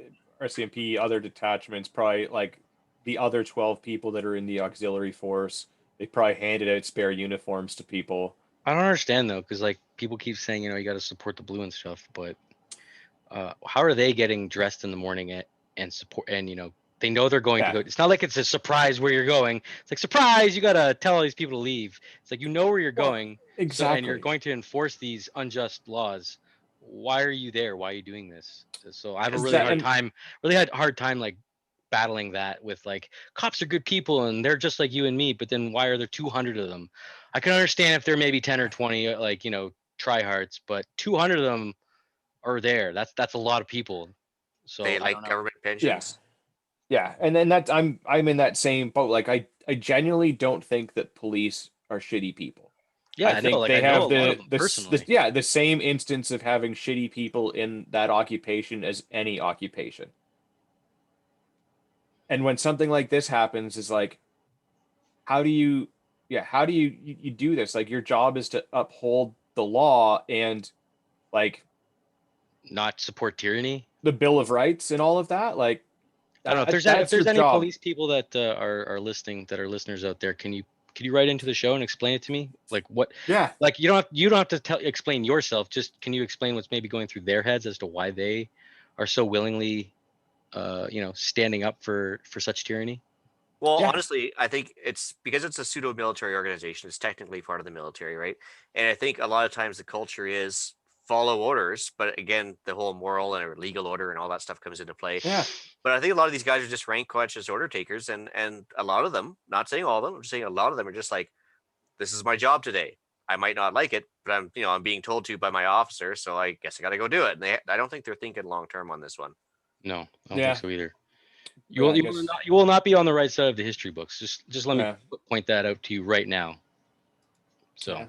RCMP, other detachments, probably like the other 12 people that are in the auxiliary force. They probably handed out spare uniforms to people. I don't understand though, because like people keep saying, you got to support the blue and stuff, but how are they getting dressed in the morning and support? And they know they're going to go. It's not like it's a surprise where you're going. It's like surprise, you got to tell all these people to leave. It's like where you're Well, going, Exactly. and you're going to enforce these unjust laws. Why are you there? Why are you doing this? So I have a really hard time like battling that with like cops are good people and they're just like you and me, but then why are there 200 of them? I can understand if there may be 10 or 20 like tryhards, but 200 of them are there. That's a lot of people. So They I like don't know. government pensions. Yeah, and then that's I'm in that same boat. Like I genuinely don't think that police are shitty people. Yeah, I think know. Like, they I know have a lot of them the personally. the same instance of having shitty people in that occupation as any occupation. And when something like this happens, is like, how do you do this? Like your job is to uphold the law and like Not support tyranny. the Bill of Rights and all of that. Like I don't know if there's that's your any job. police people that are listening, that are listeners out there. Can you write into the show and explain it to me? Like what? Yeah. Like you don't have to explain yourself. Just can you explain what's maybe going through their heads as to why they are so willingly, standing up for such tyranny? Well, Yeah. honestly, I think it's because it's a pseudo military organization. It's technically part of the military, right? And I think a lot of times the culture is follow orders, but again, the whole moral and legal order and all that stuff comes into play. Yeah. But I think a lot of these guys are just rank conscious order takers, and a lot of them, not saying all of them, I'm just saying a lot of them are just like, this is my job today. I might not like it, but I'm being told to by my officer, so I guess I got to go do it. And I don't think they're thinking long term on this one. No, I don't Yeah. think so either. Yeah, I You guess- will not be on the right side of the history books. Just let me Yeah. point that out to you right now. So Yeah.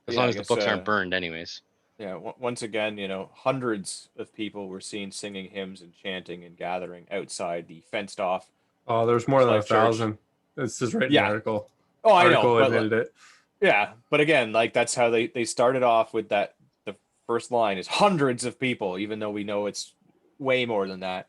as Yeah, long I as the guess, books aren't burned, anyways. Yeah, once again, hundreds of people were seen singing hymns and chanting and gathering outside the fenced off. Oh, there's more than Life Church. 1,000. This is right in Yeah. the article. Oh, I know. Article But admitted it. yeah, but again, like that's how they started off with that. The first line is hundreds of people, even though we know it's way more than that.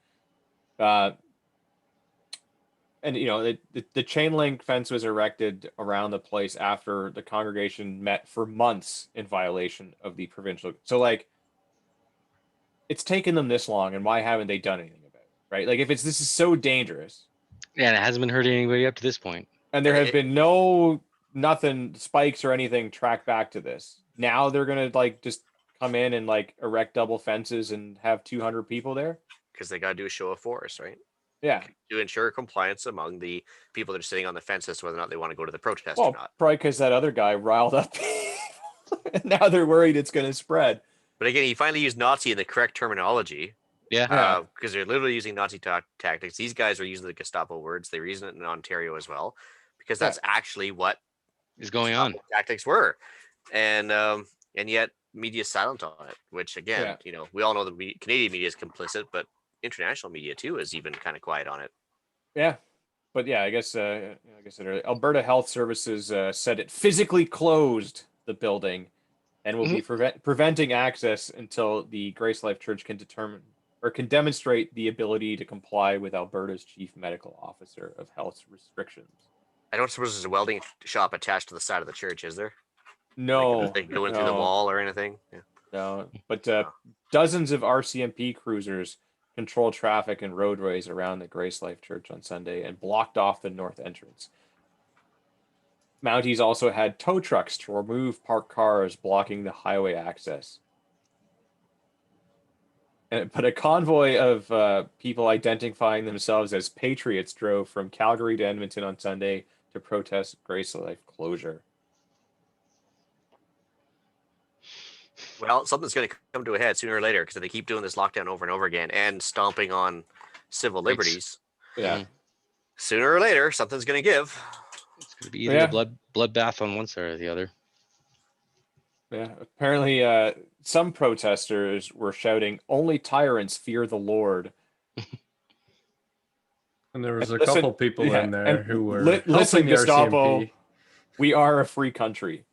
And the chain link fence was erected around the place after the congregation met for months in violation of the provincial. So like, it's taken them this long, and why haven't they done anything about it? Right? Like, if this is so dangerous, Yeah, and it hasn't been hurting anybody up to this point. and there have been nothing spikes or anything tracked back to this. Now they're gonna like just come in and like erect double fences and have 200 people there. Because they got to do a show of force, right? Yeah. To ensure compliance among the people that are sitting on the fence as to whether or not they want to go to the protest Well, or not. probably because that other guy riled up, and now they're worried it's gonna spread. But again, he finally used Nazi in the correct terminology. Yeah. Because they're literally using Nazi tactics. These guys are using the Gestapo words. They were using it in Ontario as well, because that's actually what Is going on. tactics were. And yet media silent on it, which again, Yeah. you know, we all know the Canadian media is complicit, but international media too is even kind of quiet on it. Yeah, but yeah, I guess like I said earlier, Alberta Health Services said it physically closed the building and will be preventing access until the Grace Life Church can determine or can demonstrate the ability to comply with Alberta's chief medical officer of health restrictions. I don't suppose there's a welding shop attached to the side of the church, is there? No, Like going through the wall or anything? Yeah. no. But No. dozens of RCMP cruisers controlled traffic and roadways around the Grace Life Church on Sunday and blocked off the north entrance. Mounties also had tow trucks to remove parked cars blocking the highway access. But a convoy of people identifying themselves as patriots drove from Calgary to Edmonton on Sunday to protest Grace Life closure. Well, something's going to come to a head sooner or later because they keep doing this lockdown over and over again and stomping on civil liberties. Yeah. Sooner or later, something's going to give. It's going to be either a bloodbath on one side or the other. Yeah. Apparently, some protesters were shouting, "Only tyrants fear the Lord." And there was a couple people in there who were listen, helping the Gestapo. RCMP. We are a free country.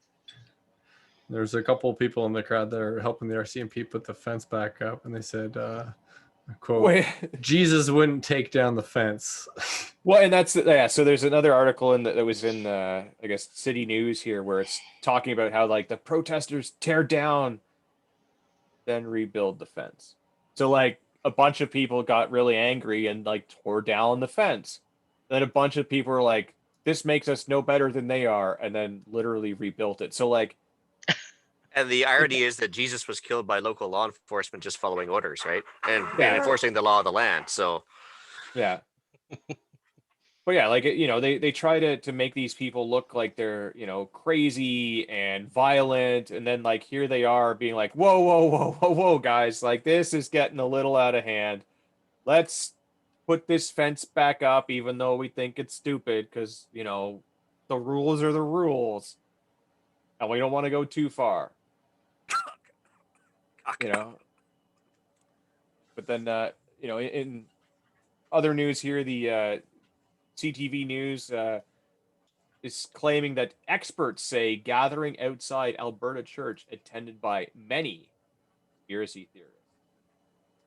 There's a couple people in the crowd that are helping the RCMP put the fence back up, and they said, "quote Wait. Jesus wouldn't take down the fence." Well, and that's So there's another article that was in I guess City News here where it's talking about how like the protesters tear down, then rebuild the fence. So like a bunch of people got really angry and like tore down the fence. Then a bunch of people were like, "This makes us no better than they are," and then literally rebuilt it. So like. And the irony is that Jesus was killed by local law enforcement just following orders, right? And enforcing the law of the land. So, yeah. But yeah, like, you know, they try to make these people look like they're, you know, crazy and violent. And then like, here they are being like, whoa, whoa, whoa, whoa, whoa, guys, like this is getting a little out of hand. Let's put this fence back up, even though we think it's stupid because, you know, the rules are the rules. And we don't want to go too far. You know, but then you know, in other news here, the CTV News is claiming that experts say gathering outside Alberta church attended by many conspiracy theorists.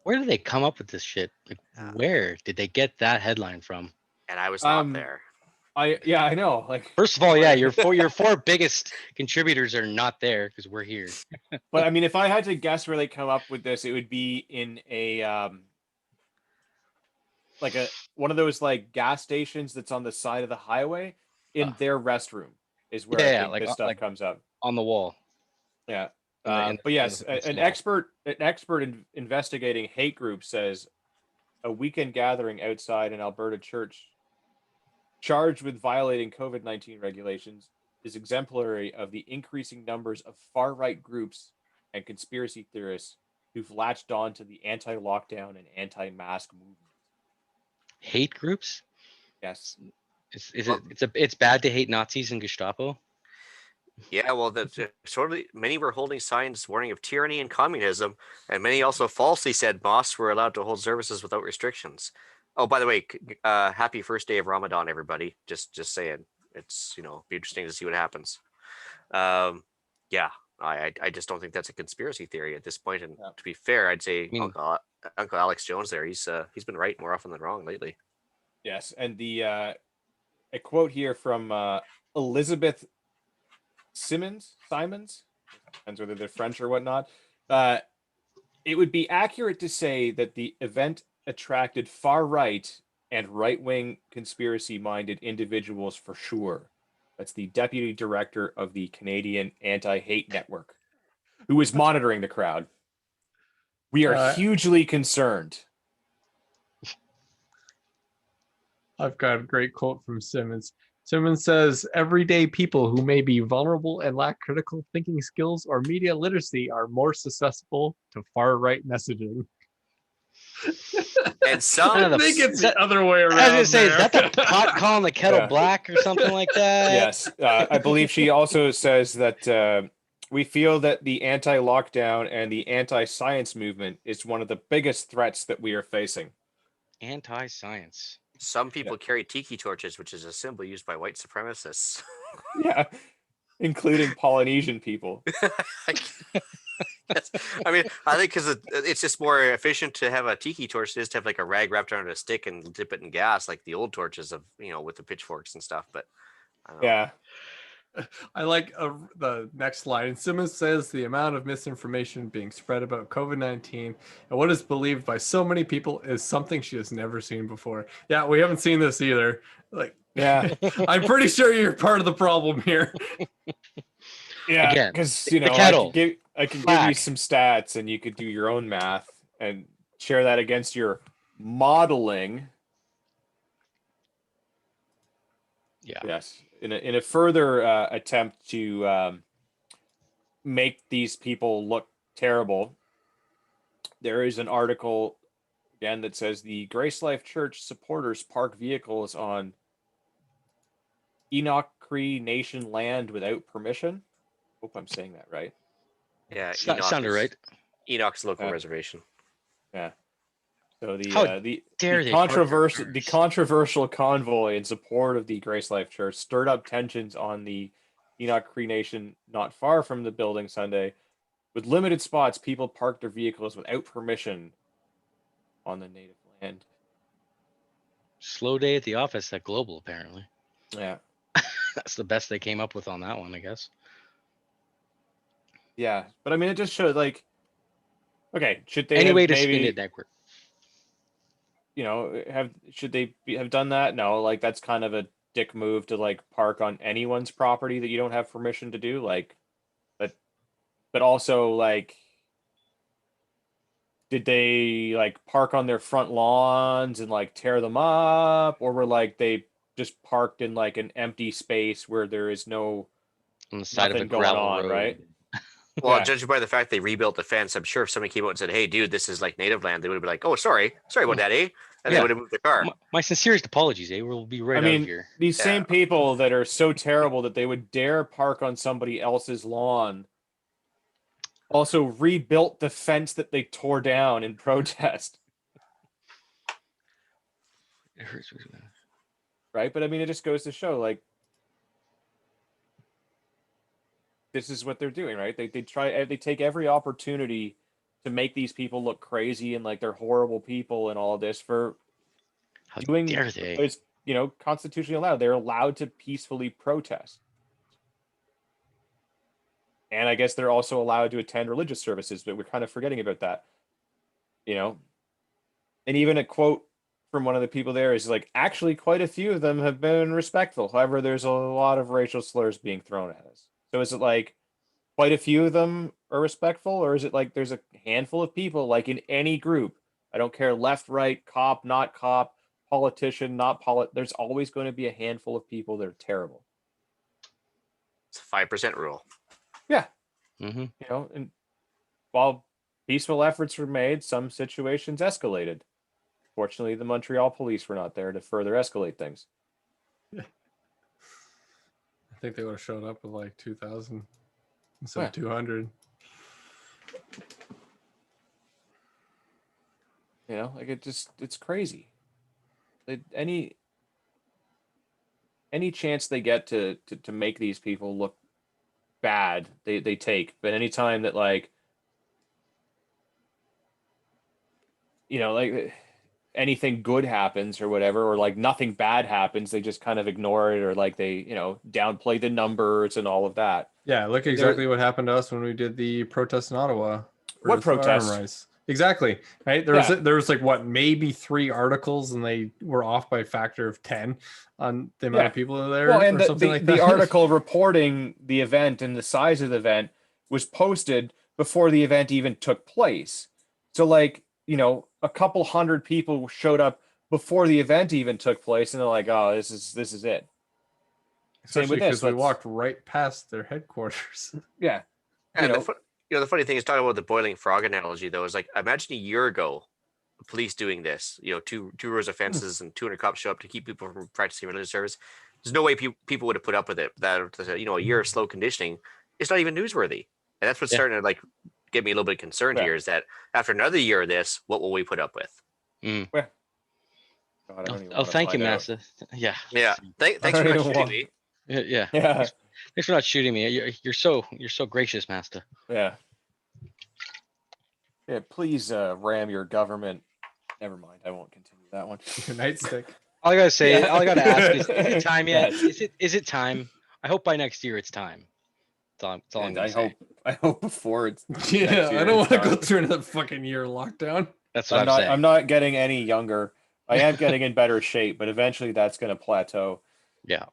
Where did they come up with this shit? Like, where did they get that headline from? And I was not there. I know. Like, first of all, yeah, your four biggest contributors are not there because we're here. But I mean, if I had to guess where they come up with this, it would be in a like one of those like gas stations that's on the side of the highway. In their restroom is where I think this stuff comes up on the wall. Yeah, but yes, an expert investigating hate group says a weekend gathering outside an Alberta church charged with violating COVID-19 regulations is exemplary of the increasing numbers of far-right groups and conspiracy theorists who've latched on to the anti-lockdown and anti-mask movement. Hate groups? Yes. It's bad to hate Nazis and Gestapo? Yeah, well, many were holding signs warning of tyranny and communism, and many also falsely said mosques were allowed to hold services without restrictions. Oh, by the way, happy first day of Ramadan, everybody. Just saying, it's, you know, be interesting to see what happens. Yeah, I just don't think that's a conspiracy theory at this point. And to be fair, I'd say Uncle Alex Jones there, he's been right more often than wrong lately. Yes, and a quote here from Elizabeth Simons, depends whether they're French or whatnot. It would be accurate to say that the event attracted far-right and right-wing conspiracy-minded individuals for sure. That's the deputy director of the Canadian Anti-Hate Network, who is monitoring the crowd. We are hugely concerned. I've got a great quote from Simmons. Simmons says, everyday people who may be vulnerable and lack critical thinking skills or media literacy are more susceptible to far-right messaging. And some I think it's the other way around. I was going to say, is that the pot calling the kettle black or something like that? Yes. I believe she also says that we feel that the anti-lockdown and the anti-science movement is one of the biggest threats that we are facing. Anti-science. Some people carry tiki torches, which is a symbol used by white supremacists. Yeah, including Polynesian people. Yes. I mean, I think because it's just more efficient to have a tiki torch than it is to have like a rag wrapped around a stick and dip it in gas, like the old torches of with the pitchforks and stuff. But I don't know. Yeah. I like the next line. Simmons says the amount of misinformation being spread about COVID-19 and what is believed by so many people is something she has never seen before. Yeah, we haven't seen this either. Like, Yeah. I'm pretty sure you're part of the problem here. Yeah, Again, because the kettle. I can give you Plaque. some stats, and you could do your own math and share that against your modeling. Yeah. Yes, in a further attempt to make these people look terrible, there is an article again that says the Grace Life Church supporters park vehicles on Enoch Cree Nation land without permission. Hope I'm saying that right. Yeah, Sounded right. Enoch's local reservation. Yeah. So How the dare they park their controversial convoy in support of the Grace Life Church stirred up tensions on the Enoch Cree Nation not far from the building Sunday. With limited spots, people parked their vehicles without permission on the native land. Slow day at the office at Global, apparently. Yeah. That's the best they came up with on that one, I guess. Yeah. But I mean, it just showed like, okay, should they Any have way to maybe, spin it, Network. should they have done that? No, like that's kind of a dick move to like park on anyone's property that you don't have permission to do. Like, but also like, did they like park on their front lawns and like tear them up, or were like they just parked in like an empty space where there is no On the side of a nothing going gravel on, road. right? Well, Yeah. judging by the fact they rebuilt the fence, I'm sure if somebody came out and said, "Hey, dude, this is like native land," they would have been like, "Oh, sorry about that, eh?" And they Yeah. would have moved their car. My sincerest apologies, eh? We'll be right I out mean, of here. these Yeah. same people that are so terrible that they would dare park on somebody else's lawn also rebuilt the fence that they tore down in protest, It hurts. right? But I mean, it just goes to show like this is what they're doing, right? They take every opportunity to make these people look crazy and like they're horrible people and all of this for How doing dare they? it's constitutionally allowed. They're allowed to peacefully protest. And I guess they're also allowed to attend religious services, but we're kind of forgetting about that. And even a quote from one of the people there is like, actually, quite a few of them have been respectful. However, there's a lot of racial slurs being thrown at us. So is it like quite a few of them are respectful, or is it like there's a handful of people, like in any group? I don't care, left, right, cop, not cop, politician, not there's always going to be a handful of people that are terrible. It's a 5% rule. Yeah. Mm-hmm. And while peaceful efforts were made, some situations escalated. Fortunately, the Montreal police were not there to further escalate things. I think they would have showed up with like 2,000 instead of 200. Like it's crazy. Any chance they get to make these people look bad, they take. But anytime that like like anything good happens or whatever, or like nothing bad happens, they just kind of ignore it, or like they downplay the numbers and all of that. Yeah, look exactly what happened to us when we did the protest in Ottawa. What protest? Rights. Exactly. Right. There was like what, maybe 3 articles, and they were off by a factor of 10 on the amount of people there. Well, and or something like that. The article reporting the event and the size of the event was posted before the event even took place. So like, a couple hundred people showed up before the event even took place, and they're like, "Oh, this is it." Especially because we walked right past their headquarters. Yeah. And the funny thing is, talking about the boiling frog analogy, though, is like, imagine a year ago, police doing this, two rows of fences and 200 cops show up to keep people from practicing religious service. There's no way people would have put up with it. That, a year of slow conditioning, it's not even newsworthy. And that's what's Yeah. starting to like get me a little bit concerned Yeah. here is that after another year of this, what will we put up with? Mm. God, I don't even Oh, wanna thank you, find out. Master. Yeah. Yeah. Thanks I for don't not even shooting want- me. Yeah. Yeah, Thanks for not shooting me. You're so gracious, Master. yeah. Yeah, please ram your government. Never mind, I won't continue that one. Your nightstick. All I gotta say, Yeah. all I gotta ask is it time yet? Yes. Is it time? I hope by next year it's time. That's all I'm And gonna I say. hope before it's Yeah, next I year don't it's want to go time. through another fucking year lockdown. That's what I'm saying. I'm not getting any younger. I am getting in better shape, but eventually that's going to plateau. Yeah.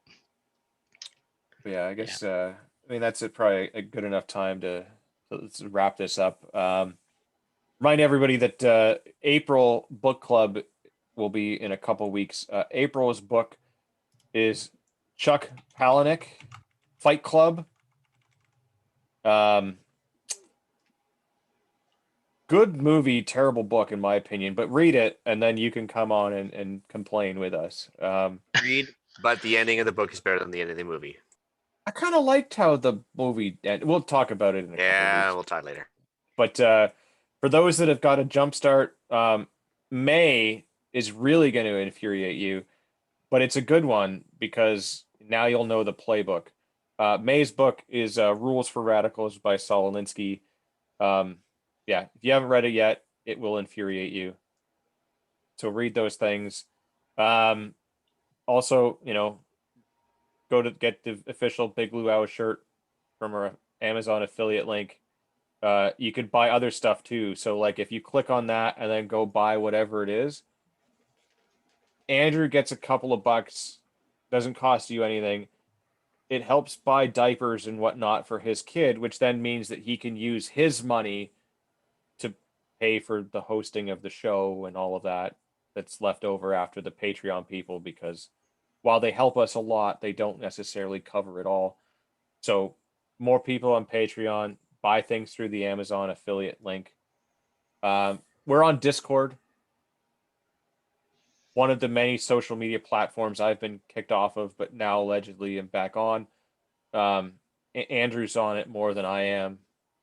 But yeah, I guess I mean that's probably a good enough time to let's wrap this up. Remind everybody that April book club will be in a couple weeks. April's book is Chuck Palahniuk, Fight Club. Good movie, terrible book in my opinion, but read it and then you can come on and complain with us. Read, but the ending of the book is better than the end of the movie. I kind of liked how the movie ended. We'll talk about it in a couple Yeah, of weeks. we'll talk later. But for those that have got a jump start, May is really going to infuriate you, but it's a good one because now you'll know the playbook. May's book is Rules for Radicals by Saul Alinsky. Yeah, if you haven't read it yet, it will infuriate you. So read those things. Also, go to get the official Big Luau shirt from our Amazon affiliate link. You could buy other stuff too. So like if you click on that and then go buy whatever it is, Andrew gets a couple of bucks, doesn't cost you anything. It helps buy diapers and whatnot for his kid, which then means that he can use his money to pay for the hosting of the show and all of that that's left over after the Patreon people, because while they help us a lot, they don't necessarily cover it all. So more people on Patreon, buy things through the Amazon affiliate link. We're on Discord, one of the many social media platforms I've been kicked off of, but now allegedly am back on. Andrew's on it more than I am.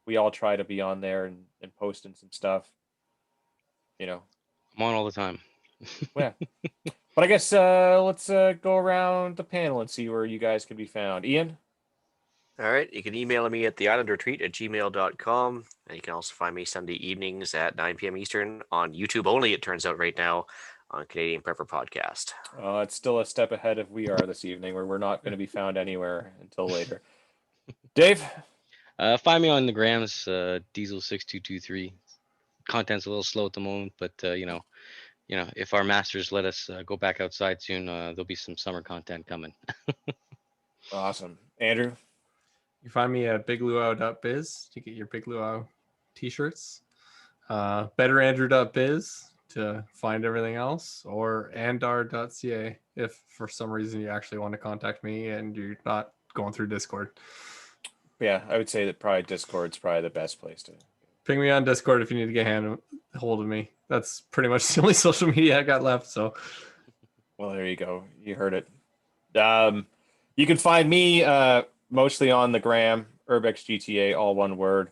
We all try to be on there and posting some stuff. I'm on all the time. Yeah. But I guess let's go around the panel and see where you guys can be found. Ian? All right. You can email me at theislandretreat@gmail.com. And you can also find me Sunday evenings at 9 p.m. Eastern on YouTube only, it turns out right now, on Canadian Prepper Podcast. It's still a step ahead of we are this evening, where we're not going to be found anywhere until later. Dave? Find me on the grams, Diesel6223. Content's a little slow at the moment, but if our masters let us go back outside soon, there'll be some summer content coming. Awesome. Andrew? You find me at bigluau.biz to get your Big Luau t-shirts. Betterandrew.biz to find everything else, or andar.ca if for some reason you actually want to contact me and you're not going through Discord. Yeah, I would say that probably Discord's probably the best place to. Ping me on Discord if you need to get a hold of me. That's pretty much the only social media I got left. So, well, there you go. You heard it. You can find me mostly on the gram, UrbexGTA, all one word.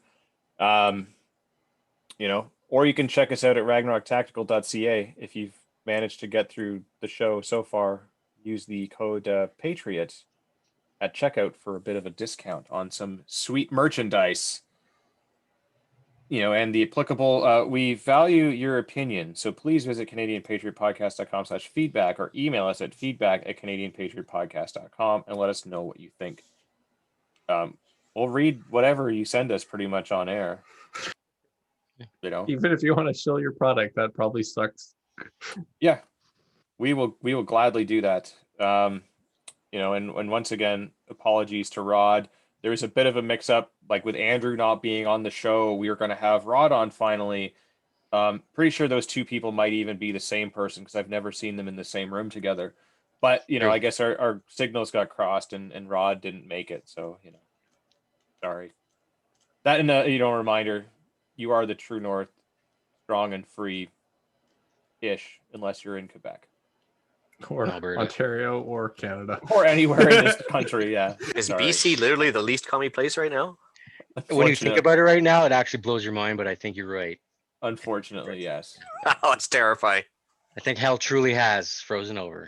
Or you can check us out at ragnaroktactical.ca. If you've managed to get through the show so far, use the code Patriot at checkout for a bit of a discount on some sweet merchandise. And the applicable, we value your opinion. So please visit CanadianPatriotPodcast.com/feedback or email us at feedback@CanadianPatriotPodcast.com and let us know what you think. We'll read whatever you send us pretty much on air. even if you want to show your product, that probably sucks. Yeah, we will gladly do that. And once again, apologies to Rod. There was a bit of a mix-up, like with Andrew not being on the show. We were going to have Rod on finally. Pretty sure those two people might even be the same person because I've never seen them in the same room together. But True. I guess our signals got crossed and Rod didn't make it. So sorry. That and a reminder, you are the true North, strong and free-ish, unless you're in Quebec. Or Alberta. Ontario or Canada. Or anywhere in this country, yeah. Is Sorry. BC literally the least commie place right now? When you think about it right now, it actually blows your mind, but I think you're right. Unfortunately, yes. Oh, it's terrifying. I think hell truly has frozen over.